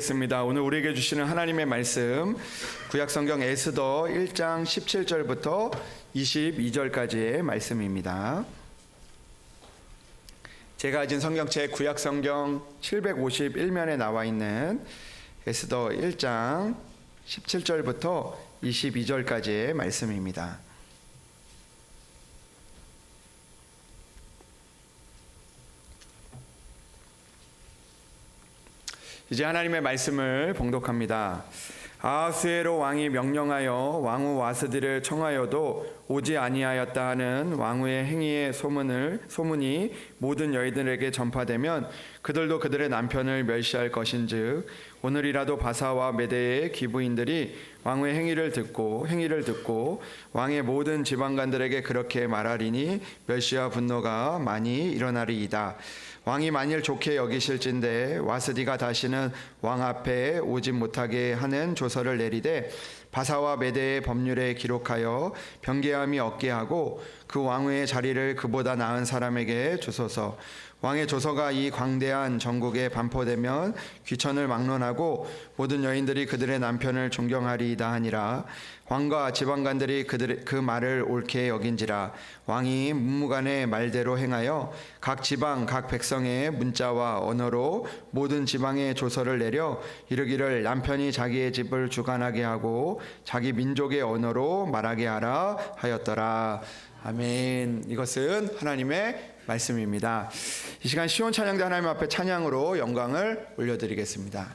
습니다. 오늘 우리에게 주시는 하나님의 말씀 구약성경 에스더 1장 17절부터 22절까지의 말씀입니다. 제가 가진 성경책 구약성경 751면에 나와 있는 에스더 1장 17절부터 22절까지의 말씀입니다. 이제 하나님의 말씀을 봉독합니다. 아하수에로 왕이 명령하여 왕후 와스디를 청하여도 오지 아니하였다 하는 왕후의 행위의 소문이 모든 여인들에게 전파되면 그들도 그들의 남편을 멸시할 것인즉 오늘이라도 바사와 메대의 기부인들이 왕후의 행위를 듣고 왕의 모든 지방관들에게 그렇게 말하리니 멸시와 분노가 많이 일어나리이다. 왕이 만일 좋게 여기실진대 와스디가 다시는 왕 앞에 오지 못하게 하는 조서를 내리되 바사와 메대의 법률에 기록하여 변개함이 없게 하고 그 왕후의 자리를 그보다 나은 사람에게 주소서. 왕의 조서가 이 광대한 전국에 반포되면 귀천을 막론하고 모든 여인들이 그들의 남편을 존경하리이다 하니라. 왕과 지방관들이 그 말을 옳게 여긴지라. 왕이 문무관의 말대로 행하여 각 지방 각 백성의 문자와 언어로 모든 지방에 조서를 내려 이르기를 남편이 자기의 집을 주관하게 하고 자기 민족의 언어로 말하게 하라 하였더라. 아멘. 이것은 하나님의 말씀입니다. 이 시간 시온 찬양대 하나님 앞에 찬양으로 영광을 올려드리겠습니다.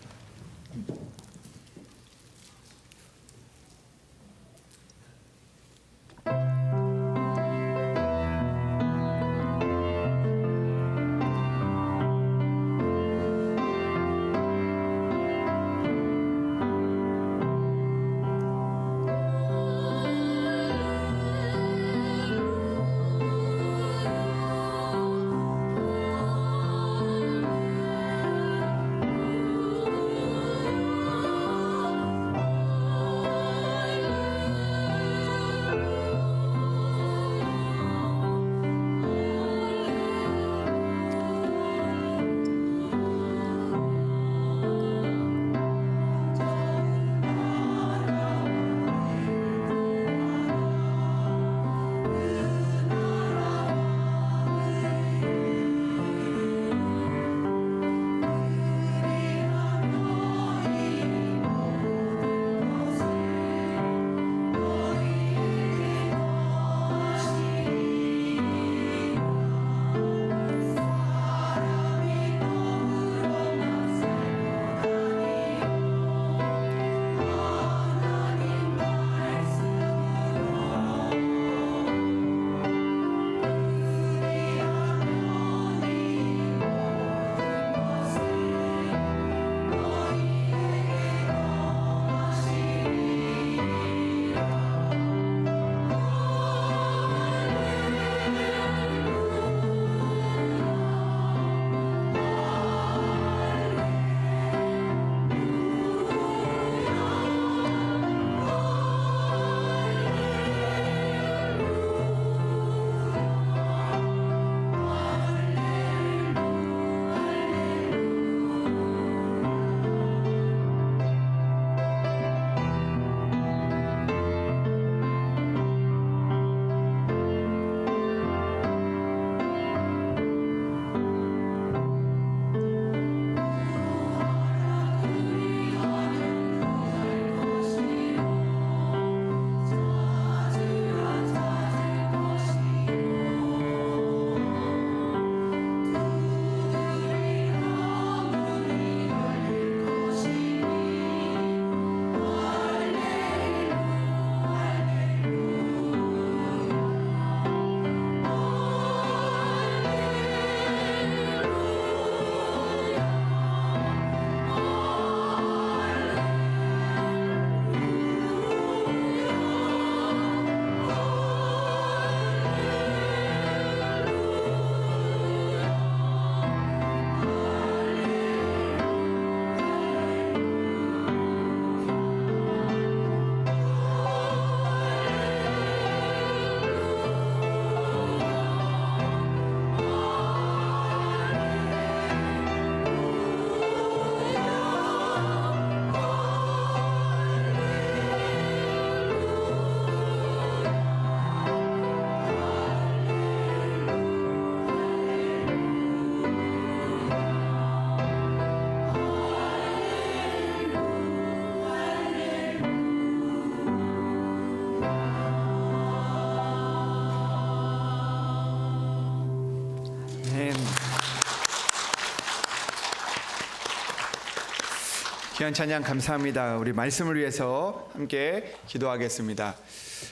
귀한 찬양 감사합니다. 우리 말씀을 위해서 함께 기도하겠습니다.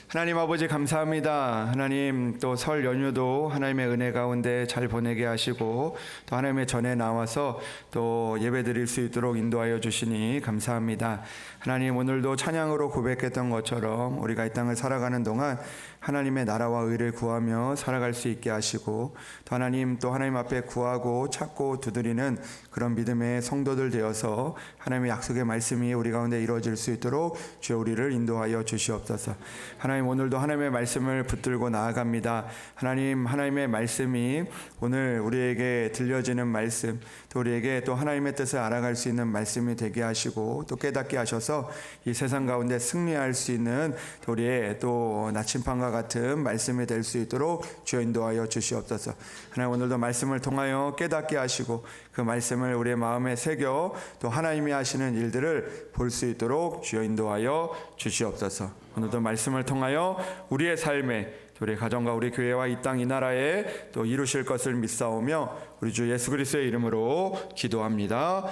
하나님 아버지 감사합니다. 하나님 또 설 연휴도 하나님의 은혜 가운데 잘 보내게 하시고 또 하나님의 전에 나와서 또 예배드릴 수 있도록 인도하여 주시니 감사합니다. 하나님 오늘도 찬양으로 고백했던 것처럼 우리가 이 땅을 살아가는 동안 하나님의 나라와 의를 구하며 살아갈 수 있게 하시고 또 하나님 앞에 구하고 찾고 두드리는 그런 믿음의 성도들 되어서 하나님의 약속의 말씀이 우리 가운데 이루어질 수 있도록 주여 우리를 인도하여 주시옵소서. 하나님 오늘도 하나님의 말씀을 붙들고 나아갑니다. 하나님의 말씀이 오늘 우리에게 들려지는 말씀, 또 우리에게 또 하나님의 뜻을 알아갈 수 있는 말씀이 되게 하시고 또 깨닫게 하셔서 이 세상 가운데 승리할 수 있는 우리의 또 나침판과 같은 말씀이 될 수 있도록 주여 인도하여 주시옵소서. 하나님 오늘도 말씀을 통하여 깨닫게 하시고 그 말씀을 우리의 마음에 새겨 또 하나님이 하시는 일들을 볼 수 있도록 주여 인도하여 주시옵소서. 오늘도 말씀을 통하여 우리의 삶에 우리 가정과 우리 교회와 이 땅 이 나라에 또 이루실 것을 믿사오며 우리 주 예수 그리스도의 이름으로 기도합니다.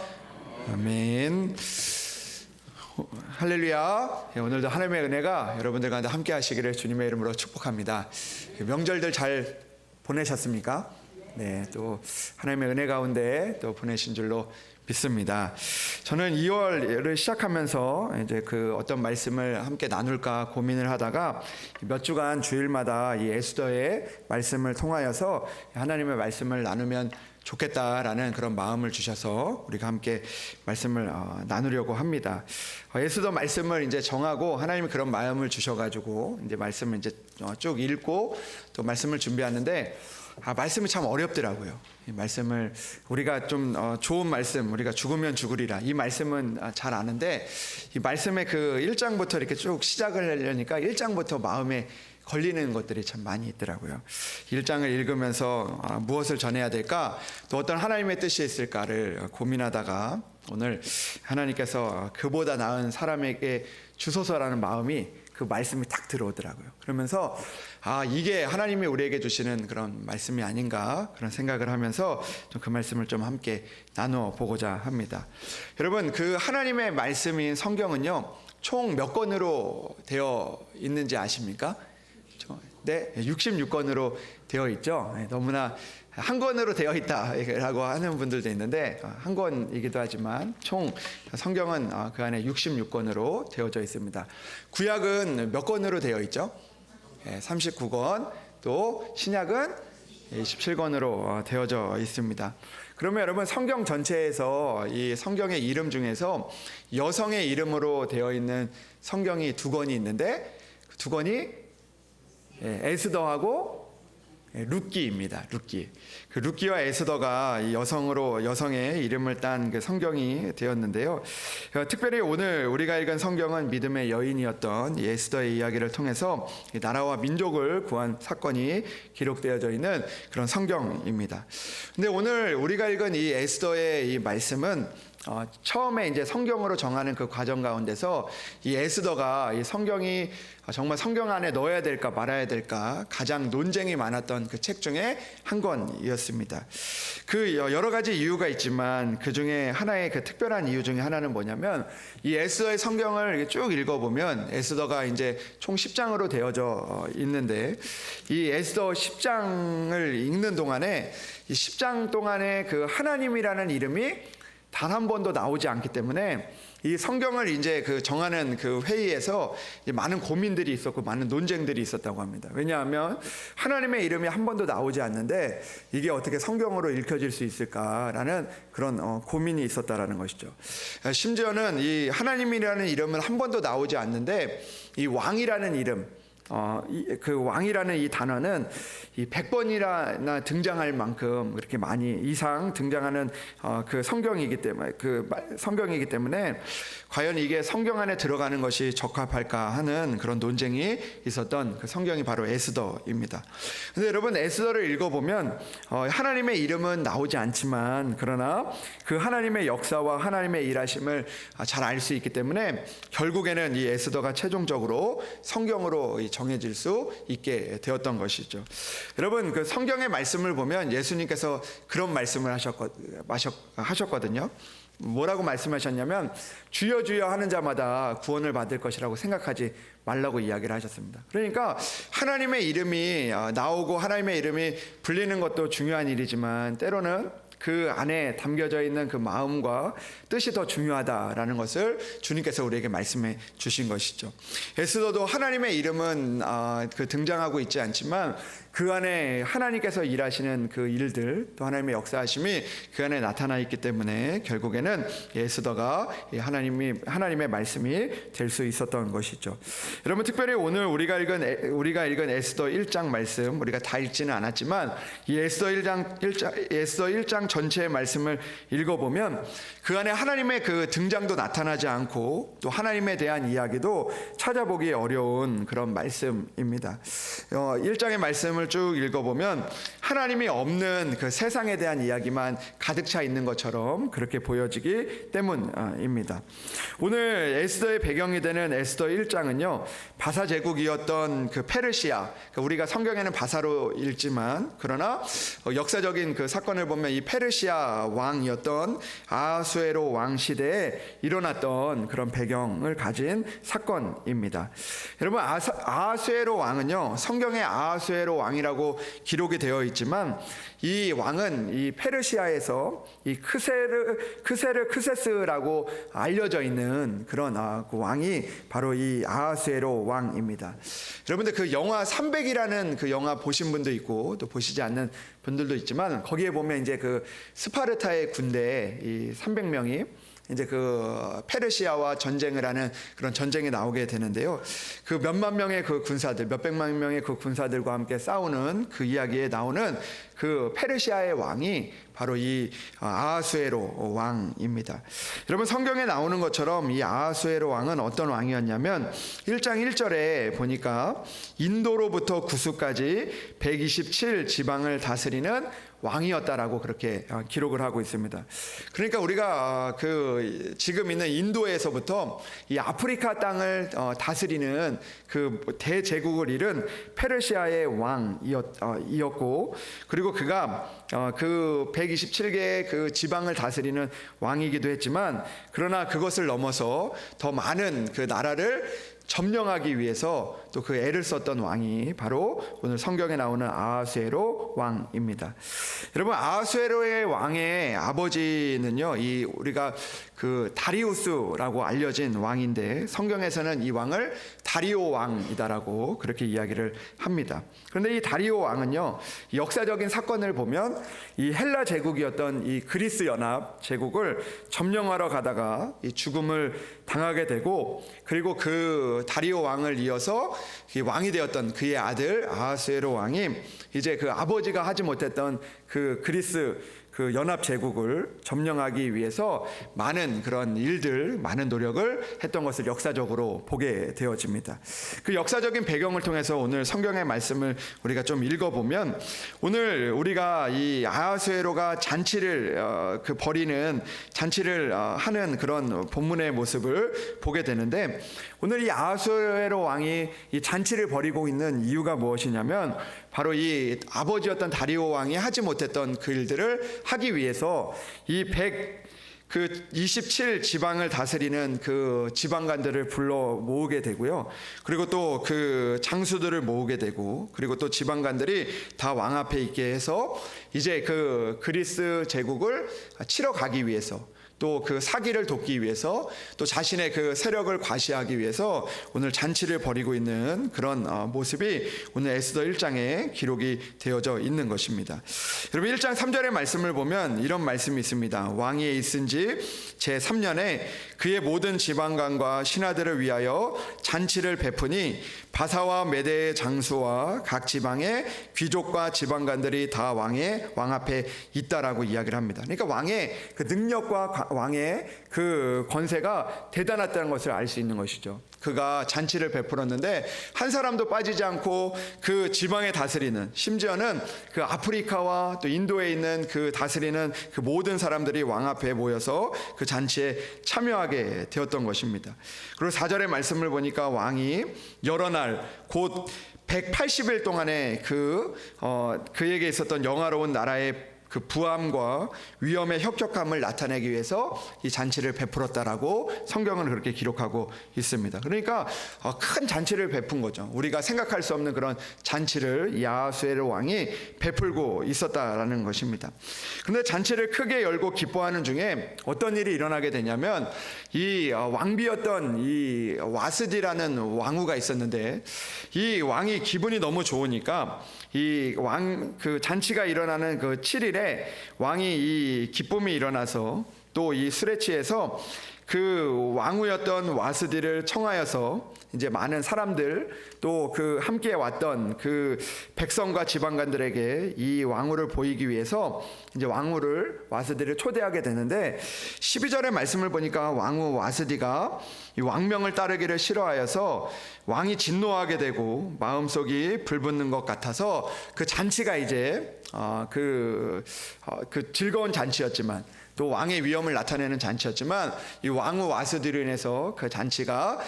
아멘. 할렐루야. 오늘도 하나님의 은혜가 여러분들 가운데 함께 하시기를 주님의 이름으로 축복합니다. 명절들 잘 보내셨습니까? 네, 또 하나님의 은혜 가운데 또 보내신 줄로 믿습니다. 저는 2월을 시작하면서 이제 그 어떤 말씀을 함께 나눌까 고민을 하다가 몇 주간 주일마다 이 에스더의 말씀을 통하여서 하나님의 말씀을 나누면 좋겠다라는 그런 마음을 주셔서 우리가 함께 말씀을 나누려고 합니다. 에스더 말씀을 이제 정하고 하나님이 그런 마음을 주셔가지고 이제 말씀을 이제 쭉 읽고 또 말씀을 준비하는데 말씀이 참 어렵더라고요. 이 말씀을 우리가 좀 좋은 말씀, 우리가 죽으면 죽으리라 이 말씀은 잘 아는데 이 말씀의 그 1장부터 이렇게 쭉 시작을 하려니까 1장부터 마음에 걸리는 것들이 참 많이 있더라고요. 1장을 읽으면서 무엇을 전해야 될까, 또 어떤 하나님의 뜻이 있을까를 고민하다가 오늘 하나님께서 그보다 나은 사람에게 주소서라는 마음이 그 말씀이 딱 들어오더라고요. 그러면서 이게 하나님이 우리에게 주시는 그런 말씀이 아닌가 그런 생각을 하면서 좀 그 말씀을 좀 함께 나누어 보고자 합니다. 여러분, 그 하나님의 말씀인 성경은요 총 몇 권으로 되어 있는지 아십니까? 네, 66권으로 되어 있죠. 너무나 한 권으로 되어 있다라고 하는 분들도 있는데 한 권이기도 하지만 총 성경은 그 안에 66권으로 되어져 있습니다. 구약은 몇 권으로 되어 있죠? 39권, 또 신약은 27권으로 되어져 있습니다. 그러면 여러분, 성경 전체에서 이 성경의 이름 중에서 여성의 이름으로 되어 있는 성경이 2권이 있는데 그 2권이 에스더하고 룻기입니다. 룻기. 그 룻기와 에스더가 여성의 이름을 딴 그 성경이 되었는데요. 특별히 오늘 우리가 읽은 성경은 믿음의 여인이었던 이 에스더의 이야기를 통해서 나라와 민족을 구한 사건이 기록되어져 있는 그런 성경입니다. 근데 오늘 우리가 읽은 이 에스더의 이 말씀은 처음에 이제 성경으로 정하는 그 과정 가운데서 이 에스더가 이 성경이 정말 성경 안에 넣어야 될까 말아야 될까 가장 논쟁이 많았던 그 책 중에 한 권이었습니다. 그 여러 가지 이유가 있지만 그 중에 하나의 그 특별한 이유 중에 하나는 뭐냐면 이 에스더의 성경을 쭉 읽어보면 에스더가 이제 총 10장으로 되어져 있는데 이 에스더 10장을 읽는 동안에 이 10장 동안에 그 하나님이라는 이름이 단 한 번도 나오지 않기 때문에 이 성경을 이제 그 정하는 그 회의에서 많은 고민들이 있었고 많은 논쟁들이 있었다고 합니다. 왜냐하면 하나님의 이름이 한 번도 나오지 않는데 이게 어떻게 성경으로 읽혀질 수 있을까라는 그런 고민이 있었다라는 것이죠. 심지어는 이 하나님이라는 이름은 한 번도 나오지 않는데 이 왕이라는 이름, 그 왕이라는 이 단어는 이 100번이나 등장할 만큼 그렇게 많이 이상 등장하는 그 성경이기 때문에 과연 이게 성경 안에 들어가는 것이 적합할까 하는 그런 논쟁이 있었던 그 성경이 바로 에스더입니다. 근데 여러분, 에스더를 읽어보면 하나님의 이름은 나오지 않지만 그러나 그 하나님의 역사와 하나님의 일하심을 잘 알 수 있기 때문에 결국에는 이 에스더가 최종적으로 성경으로 정해질 수 있게 되었던 것이죠. 여러분, 그 성경의 말씀을 보면 예수님께서 그런 말씀을 하셨거든요. 뭐라고 말씀하셨냐면 주여 주여 하는 자마다 구원을 받을 것이라고 생각하지 말라고 이야기를 하셨습니다. 그러니까 하나님의 이름이 나오고 하나님의 이름이 불리는 것도 중요한 일이지만 때로는 그 안에 담겨져 있는 그 마음과 뜻이 더 중요하다라는 것을 주님께서 우리에게 말씀해 주신 것이죠. 에스더도 하나님의 이름은 등장하고 있지 않지만 그 안에 하나님께서 일하시는 그 일들, 또 하나님의 역사하심이 그 안에 나타나 있기 때문에 결국에는 에스더가 하나님의 말씀이 될 수 있었던 것이죠. 여러분, 특별히 오늘 우리가 읽은 에스더 1장 말씀, 우리가 다 읽지는 않았지만 이 에스더 1장 전체의 말씀을 읽어보면 그 안에 하나님의 그 등장도 나타나지 않고 또 하나님에 대한 이야기도 찾아보기 어려운 그런 말씀입니다. 1장의 말씀을 쭉 읽어보면 하나님이 없는 그 세상에 대한 이야기만 가득 차 있는 것처럼 그렇게 보여지기 때문입니다. 오늘 에스더의 배경이 되는 에스더 1장은요, 바사 제국이었던 그 페르시아, 우리가 성경에는 바사로 읽지만 그러나 역사적인 그 사건을 보면 이 페르시아 왕이었던 아하수에로 왕 시대에 일어났던 그런 배경을 가진 사건입니다. 여러분, 아하수에로 왕은요, 성경에 아하수에로 왕이라고 기록이 되어 있지만 이 왕은 이 페르시아에서 이 크세스라고 알려져 있는 그런 그 왕이 바로 이 아하수에로 왕입니다. 여러분들 그 영화 300이라는 그 영화 보신 분도 있고 또 보시지 않는 분들도 있지만 거기에 보면 이제 그 스파르타의 군대 이 300명이 이제 그 페르시아와 전쟁을 하는 그런 전쟁이 나오게 되는데요. 그 몇만 명의 그 군사들, 몇백만 명의 그 군사들과 함께 싸우는 그 이야기에 나오는 그 페르시아의 왕이 바로 이 아하수에로 왕입니다. 여러분, 성경에 나오는 것처럼 이 아하수에로 왕은 어떤 왕이었냐면 1장 1절에 보니까 인도로부터 구스까지 127 지방을 다스리는 왕이었다라고 그렇게 기록을 하고 있습니다. 그러니까 우리가 그 지금 있는 인도에서부터 이 아프리카 땅을 다스리는 그 대제국을 이룬 페르시아의 왕이었고, 그리고 그가 그 127개의 그 지방을 다스리는 왕이기도 했지만, 그러나 그것을 넘어서 더 많은 그 나라를 점령하기 위해서 또 그 애를 썼던 왕이 바로 오늘 성경에 나오는 아하수에로 왕입니다. 여러분, 아하수에로의 왕의 아버지는요, 이 우리가 그 다리우스라고 알려진 왕인데 성경에서는 이 왕을 다리오 왕이다라고 그렇게 이야기를 합니다. 그런데 이 다리오 왕은요, 역사적인 사건을 보면 이 헬라 제국이었던 이 그리스 연합 제국을 점령하러 가다가 이 죽음을 당하게 되고, 그리고 그 다리오 왕을 이어서 왕이 되었던 그의 아들 아하수에로 왕이 이제 그 아버지가 하지 못했던 그 그리스 그 연합 제국을 점령하기 위해서 많은 그런 일들, 많은 노력을 했던 것을 역사적으로 보게 되어집니다. 그 역사적인 배경을 통해서 오늘 성경의 말씀을 우리가 좀 읽어보면, 오늘 우리가 이 아하수에로가 잔치를 잔치를 하는 그런 본문의 모습을 보게 되는데, 오늘 이 아하수에로 왕이 이 잔치를 벌이고 있는 이유가 무엇이냐면 바로 이 아버지였던 다리오 왕이 하지 못했던 그 일들을 하기 위해서 이 27 지방을 다스리는 그 지방관들을 불러 모으게 되고요. 그리고 또 그 장수들을 모으게 되고, 그리고 또 지방관들이 다 왕 앞에 있게 해서 이제 그 그리스 제국을 치러 가기 위해서, 또 그 사기를 돕기 위해서, 또 자신의 그 세력을 과시하기 위해서 오늘 잔치를 벌이고 있는 그런 모습이 오늘 에스더 1장에 기록이 되어져 있는 것입니다. 여러분, 1장 3절의 말씀을 보면 이런 말씀이 있습니다. 왕위에 있은 지 제3년에 그의 모든 지방관과 신하들을 위하여 잔치를 베푸니 바사와 메대의 장수와 각 지방의 귀족과 지방관들이 다 왕 앞에 있다라고 이야기를 합니다. 그러니까 왕의 그 능력과 왕의 그 권세가 대단했다는 것을 알 수 있는 것이죠. 그가 잔치를 베풀었는데 한 사람도 빠지지 않고 그 지방에 다스리는, 심지어는 그 아프리카와 또 인도에 있는 그 다스리는 그 모든 사람들이 왕 앞에 모여서 그 잔치에 참여하게 되었던 것입니다. 그리고 4절의 말씀을 보니까 왕이 여러 날 곧 180일 동안에 그에게 있었던 영화로운 나라의 그 부함과 위험의 혁혁함을 나타내기 위해서 이 잔치를 베풀었다라고 성경은 그렇게 기록하고 있습니다. 그러니까 큰 잔치를 베푼 거죠. 우리가 생각할 수 없는 그런 잔치를 이 아하수에로 왕이 베풀고 있었다라는 것입니다. 그런데 잔치를 크게 열고 기뻐하는 중에 어떤 일이 일어나게 되냐면 이 왕비였던 이 와스디라는 왕후가 있었는데 이 왕이 기분이 너무 좋으니까 이 그 잔치가 일어나는 그 7일에 왕이 이 기쁨이 일어나서 또 이 술에 취해서 그 왕후였던 와스디를 청하여서 이제 많은 사람들 또 그 함께 왔던 그 백성과 지방관들에게 이 왕후를 보이기 위해서 이제 왕후를 와스디를 초대하게 되는데 12절의 말씀을 보니까 왕후 와스디가 이 왕명을 따르기를 싫어하여서 왕이 진노하게 되고 마음속이 불붙는 것 같아서 그 잔치가 이제 그 즐거운 잔치였지만 또 왕의 위엄을 나타내는 잔치였지만 이 왕후 와스디로 인해서 그 잔치가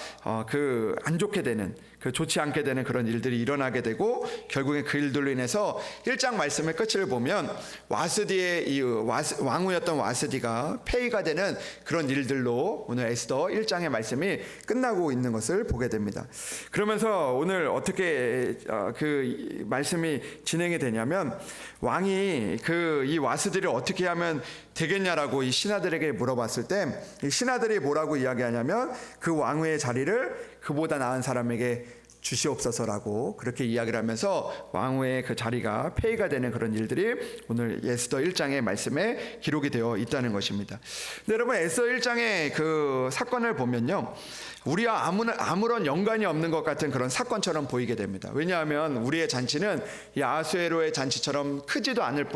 그 안 좋게 되는 그 좋지 않게 되는 그런 일들이 일어나게 되고 결국에 그 일들로 인해서 1장 말씀의 끝을 보면 와스디의 이 왕후였던 와스디가 폐위가 되는 그런 일들로 오늘 에스더 1장의 말씀이 끝나고 있는 것을 보게 됩니다. 그러면서 오늘 어떻게 그 말씀이 진행이 되냐면 왕이 이 와스디를 어떻게 하면 되겠냐라고 이 신하들에게 물어봤을 때 이 신하들이 뭐라고 이야기하냐면 그 왕후의 자리를 그보다 나은 사람에게 주시옵소서라고 그렇게 이야기를 하면서 왕후의 그 자리가 폐위가 되는 그런 일들이 오늘 에스더 1장의 말씀에 기록이 되어 있다는 것입니다. 근데 여러분 에스더 1장의 그 사건을 보면요 우리와 아무런 연관이 없는 것 같은 그런 사건처럼 보이게 됩니다. 왜냐하면 우리의 잔치는 이 아하수에로의 잔치처럼 크지도 않을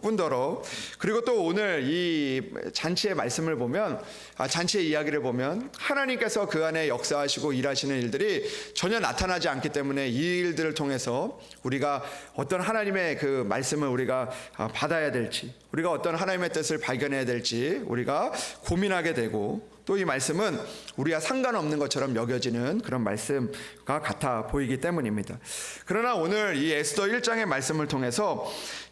뿐더러 그리고 또 오늘 이 잔치의 말씀을 보면 잔치의 이야기를 보면 하나님께서 그 안에 역사하시고 일하시는 일들이 전혀 나타나지 않기 때문에 이 일들을 통해서 우리가 어떤 하나님의 그 말씀을 우리가 받아야 될지 우리가 어떤 하나님의 뜻을 발견해야 될지 우리가 고민하게 되고 또 이 말씀은 우리와 상관없는 것처럼 여겨지는 그런 말씀과 같아 보이기 때문입니다. 그러나 오늘 이 에스더 1장의 말씀을 통해서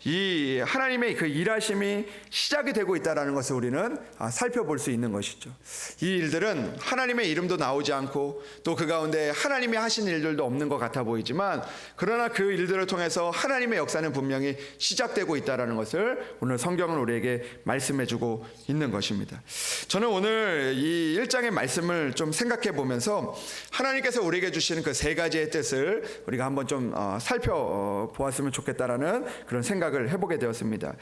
이 하나님의 그 일하심이 시작이 되고 있다는 것을 우리는 살펴볼 수 있는 것이죠. 이 일들은 하나님의 이름도 나오지 않고 또 그 가운데 하나님이 하신 일들도 없는 것 같아 보이지만 그러나 그 일들을 통해서 하나님의 역사는 분명히 시작되고 있다는 것을 오늘 성경은 우리에게 말씀해주고 있는 것입니다. 저는 오늘 이 1장의 말씀을 좀 생각해 보면서 하나님께서 우리에게 주시는 그 세 가지의 뜻을 우리가 한번 좀 살펴보았으면 좋겠다라는 그런 생각을 해보게 되었습니다.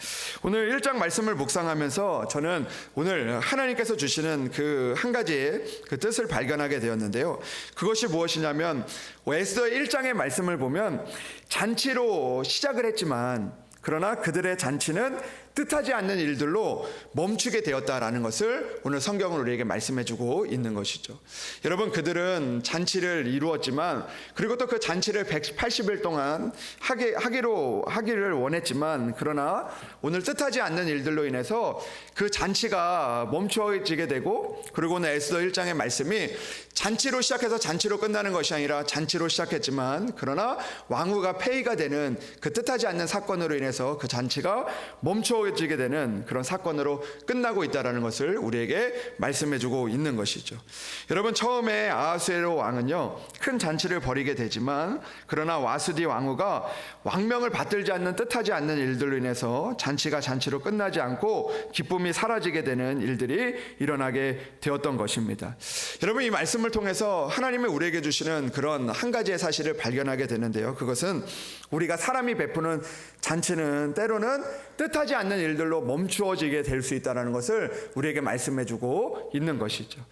오늘 1장 말씀을 묵상하면서 저는 오늘 하나님께서 주시는 그 한 가지의 그 뜻을 발견하게 되었는데요. 그것이 무엇이냐면 에스더 1장의 말씀을 보면 잔치로 시작을 했지만 그러나 그들의 잔치는 뜻하지 않는 일들로 멈추게 되었다라는 것을 오늘 성경은 우리에게 말씀해주고 있는 것이죠. 여러분 그들은 잔치를 이루었지만 그리고 또 그 잔치를 180일 동안 하기를 원했지만 그러나 오늘 뜻하지 않는 일들로 인해서 그 잔치가 멈춰지게 되고 그리고 오늘 에스더 1장의 말씀이 잔치로 시작해서 잔치로 끝나는 것이 아니라 잔치로 시작했지만 그러나 왕후가 폐위가 되는 그 뜻하지 않는 사건으로 인해서 그 잔치가 멈춰지게 되는 그런 사건으로 끝나고 있다는 것을 우리에게 말씀해주고 있는 것이죠. 여러분 처음에 아하수에로 왕은요 큰 잔치를 벌이게 되지만 그러나 와스디 왕후가 왕명을 받들지 않는 뜻하지 않는 일들로 인해서 잔치가 잔치로 끝나지 않고 기쁨이 사라지게 되는 일들이 일어나게 되었던 것입니다. 여러분 이 말씀을 통해서 하나님이 우리에게 주시는 그런 한 가지의 사실을 발견하게 되는데요. 그것은 우리가 사람이 베푸는 잔치는 때로는 뜻하지 않는 일들로 멈추어지게 될 수 있다는 것을 우리에게 말씀해주고 있는 것이죠.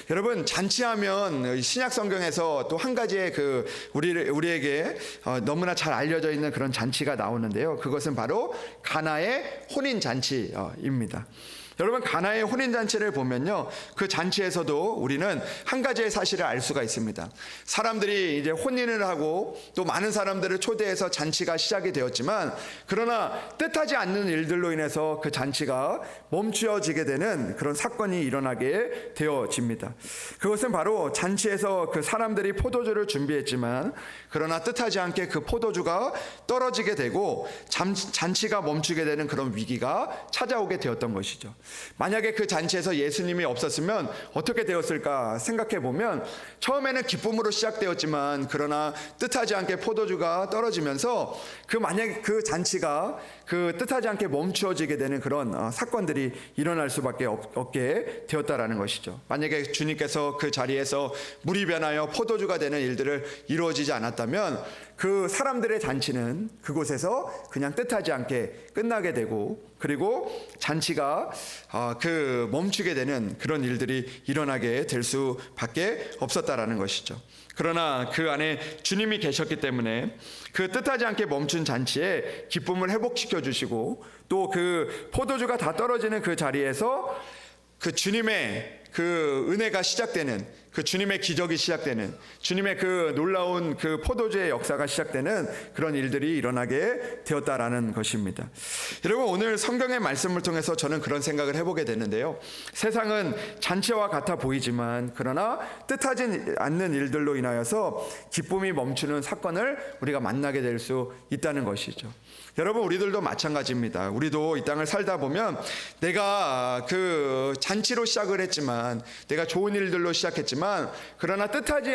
여러분 잔치하면 신약 성경에서 또 한 가지의 그 우리에게 너무나 잘 알려져 있는 그런 잔치가 나오는데요. 그것은 바로 가나의 혼인 잔치입니다. 여러분, 가나의 혼인잔치를 보면요, 그 잔치에서도 우리는 한 가지의 사실을 알 수가 있습니다. 사람들이 이제 혼인을 하고 또 많은 사람들을 초대해서 잔치가 시작이 되었지만, 그러나 뜻하지 않는 일들로 인해서 그 잔치가 멈추어지게 되는 그런 사건이 일어나게 되어집니다. 그것은 바로 잔치에서 그 사람들이 포도주를 준비했지만, 그러나 뜻하지 않게 그 포도주가 떨어지게 되고 잔치가 멈추게 되는 그런 위기가 찾아오게 되었던 것이죠. 만약에 그 잔치에서 예수님이 없었으면 어떻게 되었을까 생각해 보면, 처음에는 기쁨으로 시작되었지만 그러나 뜻하지 않게 포도주가 떨어지면서 만약에 그 잔치가 그 뜻하지 않게 멈추어지게 되는 그런 사건들이 일어날 수밖에 없게 되었다라는 것이죠. 만약에 주님께서 그 자리에서 물이 변하여 포도주가 되는 일들을 이루어지지 않았다면 그 사람들의 잔치는 그곳에서 그냥 뜻하지 않게 끝나게 되고, 그리고 잔치가 멈추게 되는 그런 일들이 일어나게 될 수밖에 없었다라는 것이죠. 그러나 그 안에 주님이 계셨기 때문에 그 뜻하지 않게 멈춘 잔치에 기쁨을 회복시켜 주시고, 또 그 포도주가 다 떨어지는 그 자리에서 그 주님의 그 은혜가 시작되는, 그 주님의 기적이 시작되는, 주님의 그 놀라운 그 포도주의 역사가 시작되는 그런 일들이 일어나게 되었다라는 것입니다. 여러분, 오늘 성경의 말씀을 통해서 저는 그런 생각을 해보게 되는데요, 세상은 잔치와 같아 보이지만 그러나 뜻하지 않는 일들로 인하여서 기쁨이 멈추는 사건을 우리가 만나게 될 수 있다는 것이죠. 여러분, 우리들도 마찬가지입니다. 우리도 이 땅을 살다 보면 내가 그 잔치로 시작을 했지만, 내가 좋은 일들로 시작했지만, 그러나 뜻하지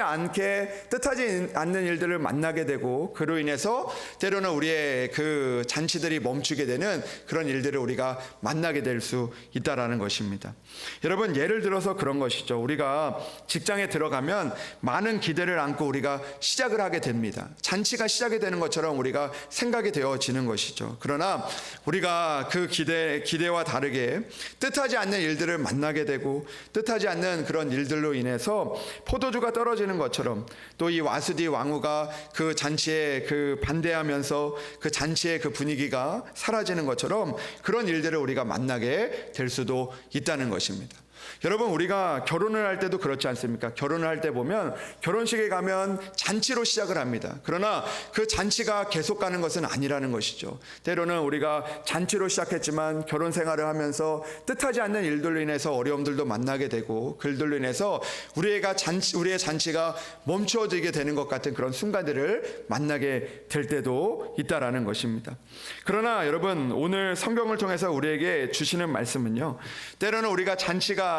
않는 일들을 만나게 되고, 그로 인해서 때로는 우리의 그 잔치들이 멈추게 되는 그런 일들을 우리가 만나게 될 수 있다라는 것입니다. 여러분, 예를 들어서 그런 것이죠. 우리가 직장에 들어가면 많은 기대를 안고 우리가 시작을 하게 됩니다. 잔치가 시작이 되는 것처럼 우리가 생각이 되어지는 것이죠. 그러나 우리가 그 기대와 다르게 뜻하지 않는 일들을 만나게 되고, 뜻하지 않는 그런 일들로 인해서 포도주가 떨어지는 것처럼, 또 이 와수디 왕후가 그 잔치에 그 반대하면서 그 잔치의 그 분위기가 사라지는 것처럼 그런 일들을 우리가 만나게 될 수도 있다는 것입니다. 여러분, 우리가 결혼을 할 때도 그렇지 않습니까? 결혼을 할 때 보면 결혼식에 가면 잔치로 시작을 합니다. 그러나 그 잔치가 계속 가는 것은 아니라는 것이죠. 때로는 우리가 잔치로 시작했지만 결혼 생활을 하면서 뜻하지 않는 일들로 인해서 어려움들도 만나게 되고, 그들로 인해서 우리의 잔치가 멈추어지게 되는 것 같은 그런 순간들을 만나게 될 때도 있다라는 것입니다. 그러나 여러분, 오늘 성경을 통해서 우리에게 주시는 말씀은요, 때로는 우리가 잔치가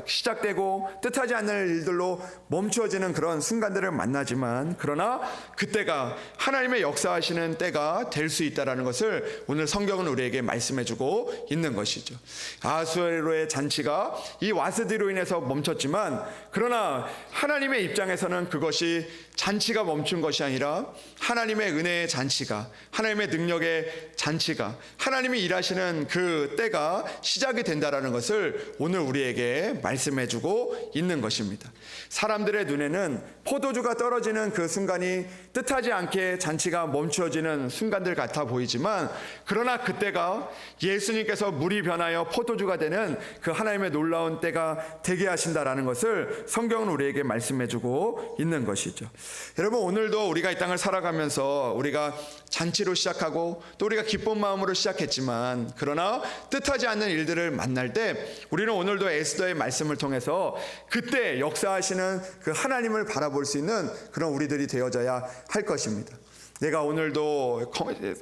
시작되고 뜻하지 않는 일들로 멈추어지는 그런 순간들을 만나지만, 그러나 그때가 하나님의 역사하시는 때가 될 수 있다는 것을 오늘 성경은 우리에게 말씀해주고 있는 것이죠. 아하수에로의 잔치가 이 와스디로 인해서 멈췄지만, 그러나 하나님의 입장에서는 그것이 잔치가 멈춘 것이 아니라 하나님의 은혜의 잔치가, 하나님의 능력의 잔치가, 하나님이 일하시는 그 때가 시작이 된다라는 것을 오늘 우리에게 말씀해주고 있는 것입니다. 사람들의 눈에는 포도주가 떨어지는 그 순간이 뜻하지 않게 잔치가 멈추어지는 순간들 같아 보이지만, 그러나 그때가 예수님께서 물이 변하여 포도주가 되는 그 하나님의 놀라운 때가 되게 하신다라는 것을 성경은 우리에게 말씀해주고 있는 것이죠. 여러분, 오늘도 우리가 이 땅을 살아가면서 우리가 잔치로 시작하고 또 우리가 기쁜 마음으로 시작했지만, 그러나 뜻하지 않는 일들을 만날 때 우리는 오늘도 에스더의 말씀을 통해서 그때 역사하시는 그 하나님을 바라볼 수 있는 그런 우리들이 되어져야 할 것입니다. 내가 오늘도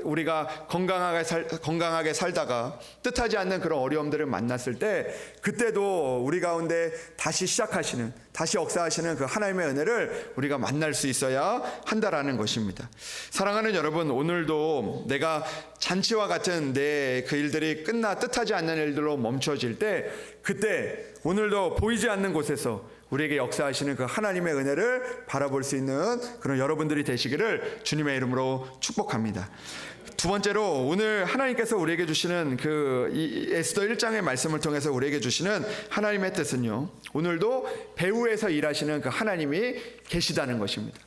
우리가 건강하게 살다가 뜻하지 않는 그런 어려움들을 만났을 때, 그때도 우리 가운데 다시 역사하시는 그 하나님의 은혜를 우리가 만날 수 있어야 한다라는 것입니다. 사랑하는 여러분, 오늘도 내가 잔치와 같은 내 그 일들이 뜻하지 않는 일들로 멈춰질 때, 그때 오늘도 보이지 않는 곳에서 우리에게 역사하시는 그 하나님의 은혜를 바라볼 수 있는 그런 여러분들이 되시기를 주님의 이름으로 축복합니다. 두 번째로, 오늘 하나님께서 우리에게 주시는 이 에스더 1장의 말씀을 통해서 우리에게 주시는 하나님의 뜻은요, 오늘도 배후에서 일하시는 그 하나님이 계시다는 것입니다.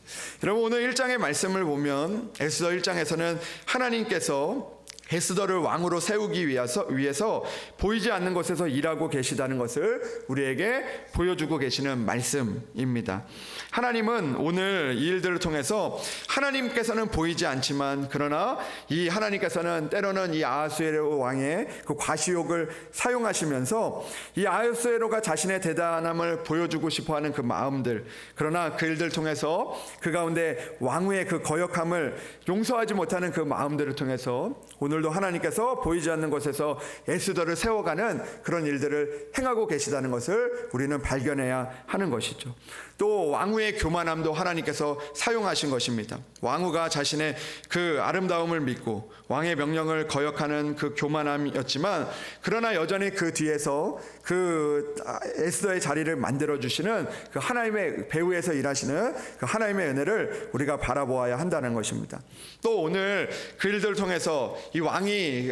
여러분, 오늘 1장의 말씀을 보면 에스더 1장에서는 하나님께서 에스더를 왕으로 세우기 위해서 보이지 않는 곳에서 일하고 계시다는 것을 우리에게 보여주고 계시는 말씀입니다. 하나님은 오늘 이 일들을 통해서 하나님께서는 보이지 않지만 그러나 이 하나님께서는 때로는 이 아하수에로 왕의 그 과시욕을 사용하시면서 이 아하수에로가 자신의 대단함을 보여주고 싶어하는 그 마음들, 그러나 그 일들을 통해서 그 가운데 왕후의 그 거역함을 용서하지 못하는 그 마음들을 통해서 오늘도 하나님께서 보이지 않는 곳에서 에스더를 세워가는 그런 일들을 행하고 계시다는 것을 우리는 발견해야 하는 것이죠. 또 왕후의 교만함도 하나님께서 사용하신 것입니다. 왕후가 자신의 그 아름다움을 믿고 왕의 명령을 거역하는 그 교만함이었지만 그러나 여전히 그 뒤에서 그 에스더의 자리를 만들어 주시는 그 하나님의 배후에서 일하시는 그 하나님의 은혜를 우리가 바라보아야 한다는 것입니다. 또 오늘 그 일들을 통해서 이 왕이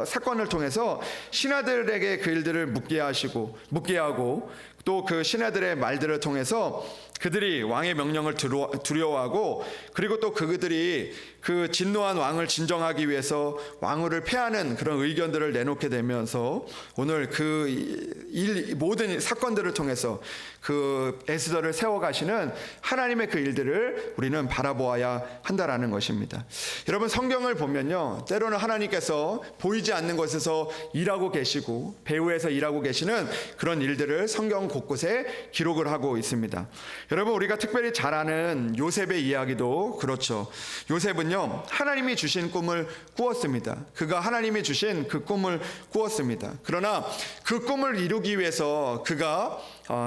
사건을 통해서 신하들에게 그 일들을 묻게 하고 또 그 신하들의 말들을 통해서 그들이 왕의 명령을 두려워하고 그리고 또 그들이 그 진노한 왕을 진정하기 위해서 왕후를 패하는 그런 의견들을 내놓게 되면서 오늘 모든 사건들을 통해서 그 에스더를 세워가시는 하나님의 그 일들을 우리는 바라보아야 한다라는 것입니다. 여러분, 성경을 보면요, 때로는 하나님께서 보이지 않는 곳에서 일하고 계시고 배후에서 일하고 계시는 그런 일들을 성경 곳곳에 기록을 하고 있습니다. 여러분, 우리가 특별히 잘 아는 요셉의 이야기도 그렇죠. 요셉은요, 하나님이 주신 꿈을 꾸었습니다. 그가 하나님이 주신 그 꿈을 꾸었습니다. 그러나 그 꿈을 이루기 위해서 그가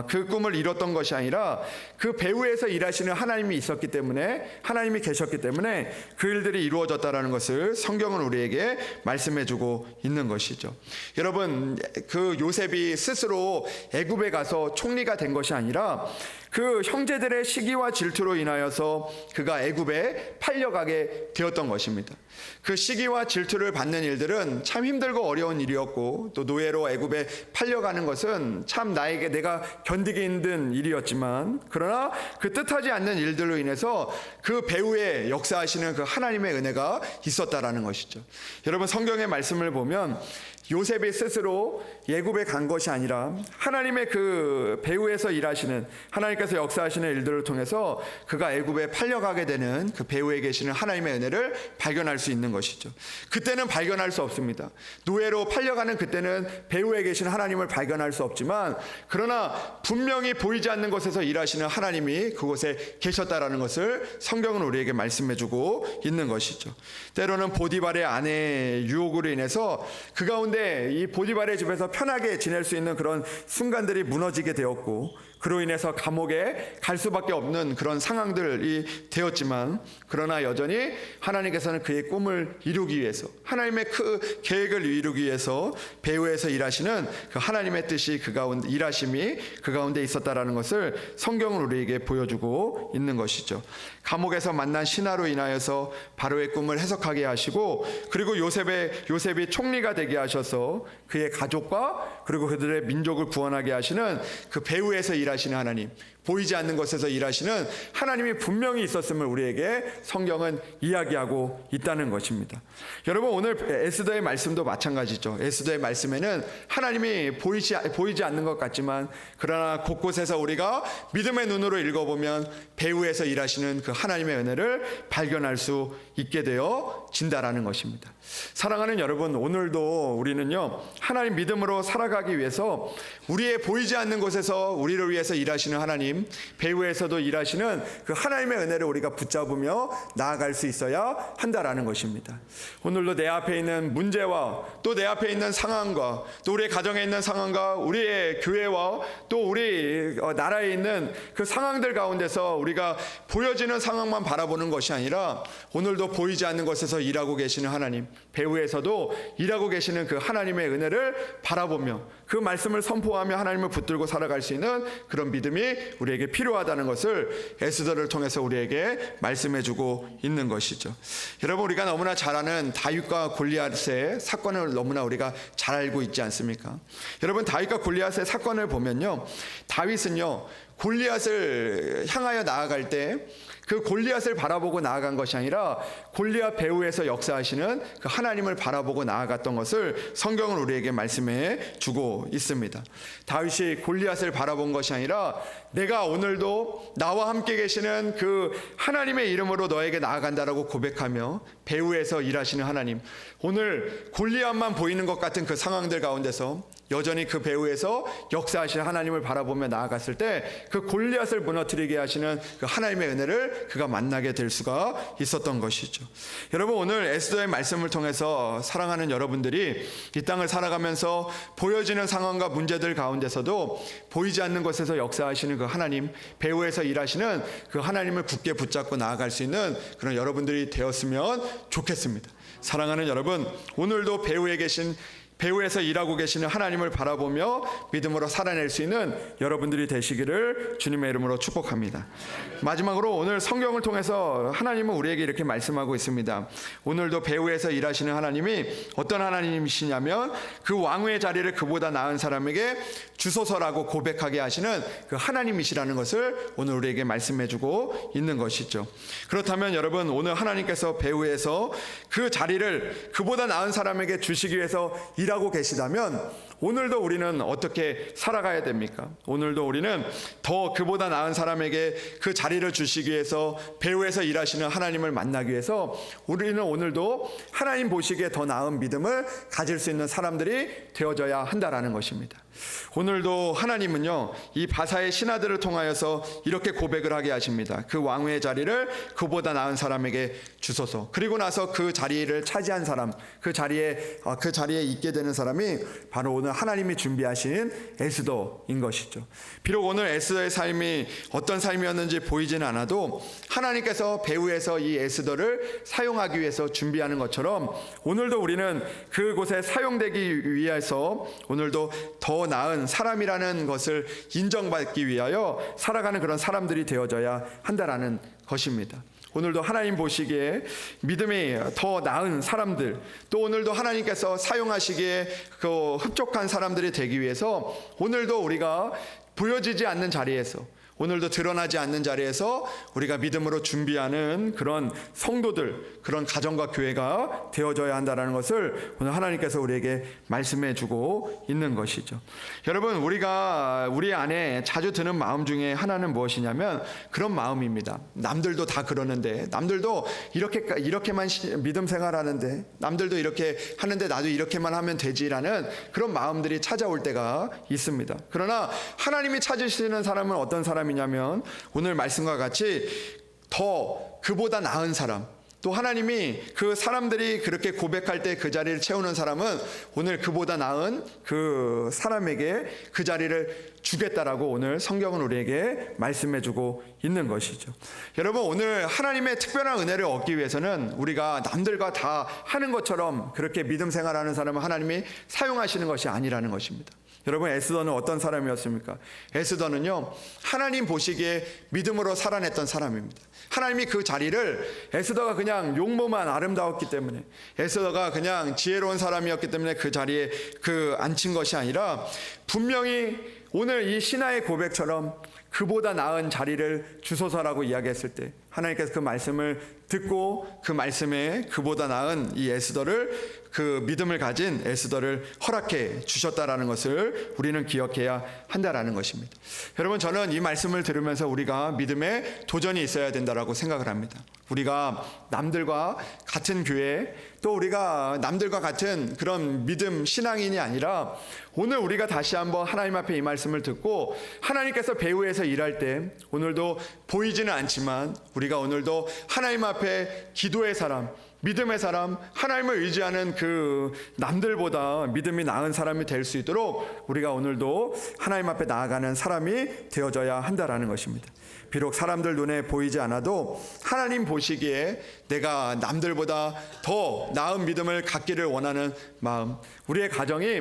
그 꿈을 이뤘던 것이 아니라 그 배후에서 일하시는 하나님이 있었기 때문에, 하나님이 계셨기 때문에 그 일들이 이루어졌다는 것을 성경은 우리에게 말씀해주고 있는 것이죠. 여러분, 그 요셉이 스스로 애굽에 가서 총리가 된 것이 아니라 그 형제들의 시기와 질투로 인하여서 그가 애굽에 팔려가게 되었던 것입니다. 그 시기와 질투를 받는 일들은 참 힘들고 어려운 일이었고, 또 노예로 애굽에 팔려가는 것은 참 내가 견디기 힘든 일이었지만, 그러나 그 뜻하지 않는 일들로 인해서 그 배후에 역사하시는 그 하나님의 은혜가 있었다라는 것이죠. 여러분, 성경의 말씀을 보면 요셉이 스스로 애굽에 간 것이 아니라 하나님의 그 배후에서 일하시는, 하나님께서 역사하시는 일들을 통해서 그가 애굽에 팔려가게 되는 그 배후에 계시는 하나님의 은혜를 발견할 수 있는 것이죠. 그때는 발견할 수 없습니다. 노예로 팔려가는 그때는 배후에 계신 하나님을 발견할 수 없지만, 그러나 분명히 보이지 않는 곳에서 일하시는 하나님이 그곳에 계셨다라는 것을 성경은 우리에게 말씀해주고 있는 것이죠. 때로는 보디발의 아내의 유혹으로 인해서 그 가운데 이 보디발의 집에서 편하게 지낼 수 있는 그런 순간들이 무너지게 되었고, 그로 인해서 감옥에 갈 수밖에 없는 그런 상황들이 되었지만, 그러나 여전히 하나님께서는 그의 꿈을 이루기 위해서, 하나님의 그 계획을 이루기 위해서 배후에서 일하시는 그 하나님의 뜻이 그 가운데, 일하심이 그 가운데 있었다라는 것을 성경은 우리에게 보여주고 있는 것이죠. 감옥에서 만난 신하로 인하여서 바로의 꿈을 해석하게 하시고, 그리고 요셉이 총리가 되게 하셔서 그의 가족과 그리고 그들의 민족을 구원하게 하시는 그 배후에서 일하시는 하나님, 보이지 않는 곳에서 일하시는 하나님이 분명히 있었음을 우리에게 성경은 이야기하고 있다는 것입니다. 여러분, 오늘 에스더의 말씀도 마찬가지죠. 에스더의 말씀에는 하나님이 보이지 않는 것 같지만, 그러나 곳곳에서 우리가 믿음의 눈으로 읽어보면 배후에서 일하시는 그 하나님의 은혜를 발견할 수 있게 되어진다라는 것입니다. 사랑하는 여러분, 오늘도 우리는요, 하나님 믿음으로 살아가기 위해서 우리의 보이지 않는 곳에서 우리를 위해서 일하시는 하나님, 배후에서도 일하시는 그 하나님의 은혜를 우리가 붙잡으며 나아갈 수 있어야 한다라는 것입니다. 오늘도 내 앞에 있는 문제와 또 내 앞에 있는 상황과 또 우리의 가정에 있는 상황과 우리의 교회와 또 우리 나라에 있는 그 상황들 가운데서 우리가 보여지는 상황만 바라보는 것이 아니라 오늘도 보이지 않는 곳에서 일하고 계시는 하나님, 배후에서도 일하고 계시는 그 하나님의 은혜를 바라보며 그 말씀을 선포하며 하나님을 붙들고 살아갈 수 있는 그런 믿음이 우리에게 필요하다는 것을 에스더를 통해서 우리에게 말씀해주고 있는 것이죠. 여러분, 우리가 너무나 잘 아는 다윗과 골리앗의 사건을 너무나 우리가 잘 알고 있지 않습니까? 여러분, 다윗과 골리앗의 사건을 보면요, 다윗은요 골리앗을 향하여 나아갈 때 그 골리앗을 바라보고 나아간 것이 아니라 골리앗 배후에서 역사하시는 그 하나님을 바라보고 나아갔던 것을 성경은 우리에게 말씀해 주고 있습니다. 다윗이 골리앗을 바라본 것이 아니라 내가 오늘도 나와 함께 계시는 그 하나님의 이름으로 너에게 나아간다라고 고백하며 배후에서 일하시는 하나님, 오늘 골리앗만 보이는 것 같은 그 상황들 가운데서 여전히 그 배후에서 역사하시는 하나님을 바라보며 나아갔을 때 그 골리앗을 무너뜨리게 하시는 그 하나님의 은혜를 그가 만나게 될 수가 있었던 것이죠. 여러분, 오늘 에스더의 말씀을 통해서 사랑하는 여러분들이 이 땅을 살아가면서 보여지는 상황과 문제들 가운데서도 보이지 않는 곳에서 역사하시는 그 하나님, 배후에서 일하시는 그 하나님을 굳게 붙잡고 나아갈 수 있는 그런 여러분들이 되었으면 좋겠습니다. 사랑하는 여러분, 오늘도 배후에서 일하고 계시는 하나님을 바라보며 믿음으로 살아낼 수 있는 여러분들이 되시기를 주님의 이름으로 축복합니다. 마지막으로 오늘 성경을 통해서 하나님은 우리에게 이렇게 말씀하고 있습니다. 오늘도 배후에서 일하시는 하나님이 어떤 하나님이시냐면 그 왕의 자리를 그보다 나은 사람에게 주소서라고 고백하게 하시는 그 하나님이시라는 것을 오늘 우리에게 말씀해주고 있는 것이죠. 그렇다면 여러분, 오늘 하나님께서 배후에서 그 자리를 그보다 나은 사람에게 주시기 위해서 일하고 계시다면 오늘도 우리는 어떻게 살아가야 됩니까? 오늘도 우리는 더 그보다 나은 사람에게 그 자리를 주시기 위해서 배후에서 일하시는 하나님을 만나기 위해서 우리는 오늘도 하나님 보시기에 더 나은 믿음을 가질 수 있는 사람들이 되어져야 한다라는 것입니다. 오늘도 하나님은요, 이 바사의 신하들을 통하여서 이렇게 고백을 하게 하십니다. 그 왕의 자리를 그보다 나은 사람에게 주소서. 그리고 나서 그 자리를 차지한 사람, 그 자리에 있게 되는 사람이 바로 오늘 하나님이 준비하신 에스더인 것이죠. 비록 오늘 에스더의 삶이 어떤 삶이었는지 보이지는 않아도 하나님께서 배후에서 이 에스더를 사용하기 위해서 준비하는 것처럼 오늘도 우리는 그곳에 사용되기 위해서 오늘도 더 나은 사람이라는 것을 인정받기 위하여 살아가는 그런 사람들이 되어져야 한다라는 것입니다. 오늘도 하나님 보시기에 믿음이 더 나은 사람들, 또 오늘도 하나님께서 사용하시기에 그 흡족한 사람들이 되기 위해서 오늘도 우리가 보여지지 않는 자리에서, 오늘도 드러나지 않는 자리에서 우리가 믿음으로 준비하는 그런 성도들, 그런 가정과 교회가 되어져야 한다는 것을 오늘 하나님께서 우리에게 말씀해 주고 있는 것이죠. 여러분, 우리가 우리 안에 자주 드는 마음 중에 하나는 무엇이냐면 그런 마음입니다. 남들도 다 그러는데, 남들도 이렇게만 믿음 생활하는데, 남들도 이렇게 하는데 나도 이렇게만 하면 되지라는 그런 마음들이 찾아올 때가 있습니다. 그러나 하나님이 찾으시는 사람은 어떤 사람이냐면 오늘 말씀과 같이 더 그보다 나은 사람, 또 하나님이 그 사람들이 그렇게 고백할 때 그 자리를 채우는 사람은 오늘 그보다 나은 그 사람에게 그 자리를 주겠다라고 오늘 성경은 우리에게 말씀해주고 있는 것이죠. 여러분, 오늘 하나님의 특별한 은혜를 얻기 위해서는 우리가 남들과 다 하는 것처럼 그렇게 믿음 생활하는 사람은 하나님이 사용하시는 것이 아니라는 것입니다. 여러분, 에스더는 어떤 사람이었습니까? 에스더는요, 하나님 보시기에 믿음으로 살아냈던 사람입니다. 하나님이 그 자리를, 에스더가 그냥 용모만 아름다웠기 때문에, 에스더가 그냥 지혜로운 사람이었기 때문에 그 자리에 앉힌 것이 아니라 분명히 오늘 이 신하의 고백처럼 그보다 나은 자리를 주소서라고 이야기했을 때 하나님께서 그 말씀을 듣고 그 말씀에 그보다 나은 이 에스더를, 그 믿음을 가진 에스더를 허락해 주셨다라는 것을 우리는 기억해야 한다라는 것입니다. 여러분, 저는 이 말씀을 들으면서 우리가 믿음에 도전이 있어야 된다라고 생각을 합니다. 우리가 남들과 같은 교회, 또 우리가 남들과 같은 그런 믿음 신앙인이 아니라 오늘 우리가 다시 한번 하나님 앞에 이 말씀을 듣고 하나님께서 배후에서 일할 때 오늘도 보이지는 않지만 우리가 오늘도 하나님 앞에 기도의 사람, 믿음의 사람, 하나님을 의지하는 그 남들보다 믿음이 나은 사람이 될 수 있도록 우리가 오늘도 하나님 앞에 나아가는 사람이 되어져야 한다라는 것입니다. 비록 사람들 눈에 보이지 않아도 하나님 보시기에 내가 남들보다 더 나은 믿음을 갖기를 원하는 마음, 우리의 가정이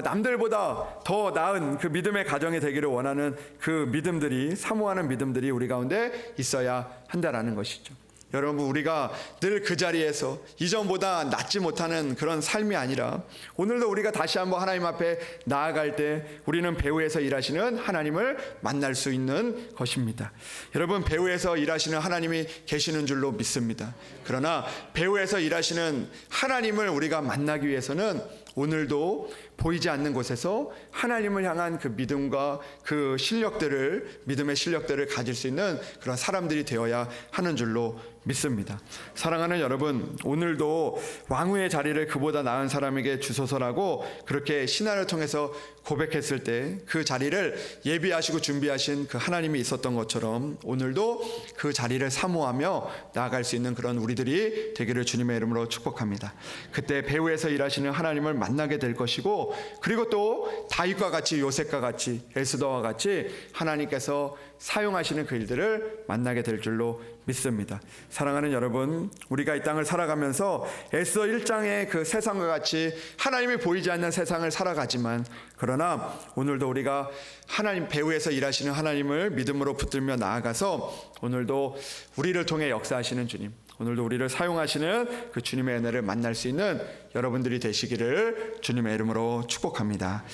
남들보다 더 나은 그 믿음의 가정이 되기를 원하는 그 믿음들이, 사모하는 믿음들이 우리 가운데 있어야 한다라는 것이죠. 여러분, 우리가 늘 그 자리에서 이전보다 낫지 못하는 그런 삶이 아니라 오늘도 우리가 다시 한번 하나님 앞에 나아갈 때 우리는 배후에서 일하시는 하나님을 만날 수 있는 것입니다. 여러분, 배후에서 일하시는 하나님이 계시는 줄로 믿습니다. 그러나 배후에서 일하시는 하나님을 우리가 만나기 위해서는 오늘도 보이지 않는 곳에서 하나님을 향한 그 믿음과 그 실력들을, 믿음의 실력들을 가질 수 있는 그런 사람들이 되어야 하는 줄로 믿습니다. 사랑하는 여러분, 오늘도 왕후의 자리를 그보다 나은 사람에게 주소서라고 그렇게 신화를 통해서 고백했을 때 그 자리를 예비하시고 준비하신 그 하나님이 있었던 것처럼 오늘도 그 자리를 사모하며 나아갈 수 있는 그런 우리들이 되기를 주님의 이름으로 축복합니다. 그때 배후에서 일하시는 하나님을 만나게 될 것이고, 그리고 또 다윗과 같이, 요셉과 같이, 에스더와 같이 하나님께서 사용하시는 그 일들을 만나게 될 줄로 믿습니다. 사랑하는 여러분, 우리가 이 땅을 살아가면서 에스더 1장의 그 세상과 같이 하나님이 보이지 않는 세상을 살아가지만, 그러나 오늘도 우리가 하나님 배후에서 일하시는 하나님을 믿음으로 붙들며 나아가서 오늘도 우리를 통해 역사하시는 주님, 오늘도 우리를 사용하시는 그 주님의 은혜를 만날 수 있는 여러분들이 되시기를 주님의 이름으로 축복합니다.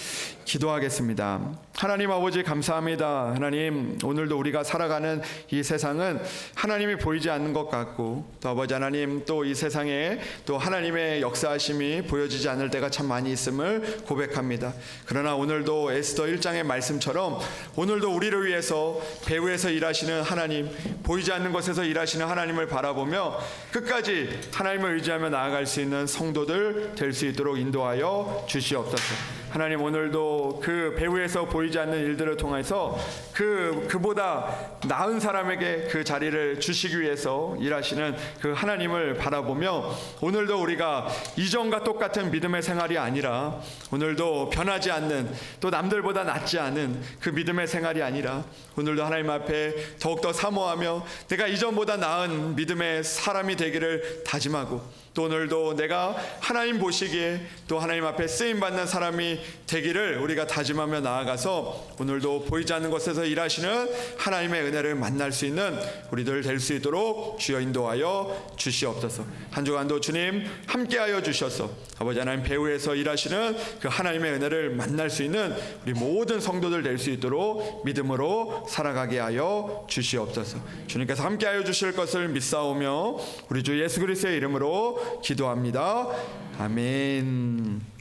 기도하겠습니다. 하나님 아버지, 감사합니다. 하나님, 오늘도 우리가 살아가는 이 세상은 하나님이 보이지 않는 것 같고, 또 아버지 하나님, 또 이 세상에 또 하나님의 역사하심이 보여지지 않을 때가 참 많이 있음을 고백합니다. 그러나 오늘도 에스더 1장의 말씀처럼 오늘도 우리를 위해서 배후에서 일하시는 하나님, 보이지 않는 곳에서 일하시는 하나님을 바라보며 끝까지 하나님을 의지하며 나아갈 수 있는 성도들 될 수 있도록 인도하여 주시옵소서. 하나님, 오늘도 그 배후에서 보이지 않는 일들을 통해서 그보다 나은 사람에게 그 자리를 주시기 위해서 일하시는 그 하나님을 바라보며 오늘도 우리가 이전과 똑같은 믿음의 생활이 아니라, 오늘도 변하지 않는, 또 남들보다 낫지 않은 그 믿음의 생활이 아니라 오늘도 하나님 앞에 더욱더 사모하며 내가 이전보다 나은 믿음의 사람이 되기를 다짐하고, 또 오늘도 내가 하나님 보시기에 또 하나님 앞에 쓰임받는 사람이 되기를 우리가 다짐하며 나아가서 오늘도 보이지 않는 곳에서 일하시는 하나님의 은혜를 만날 수 있는 우리들 될 수 있도록 주여 인도하여 주시옵소서. 한 주간도 주님 함께하여 주셔서 아버지 하나님 배후에서 일하시는 그 하나님의 은혜를 만날 수 있는 우리 모든 성도들 될 수 있도록 믿음으로 살아가게 하여 주시옵소서. 주님께서 함께하여 주실 것을 믿사오며 우리 주 예수 그리스도의 이름으로 기도합니다. 아멘.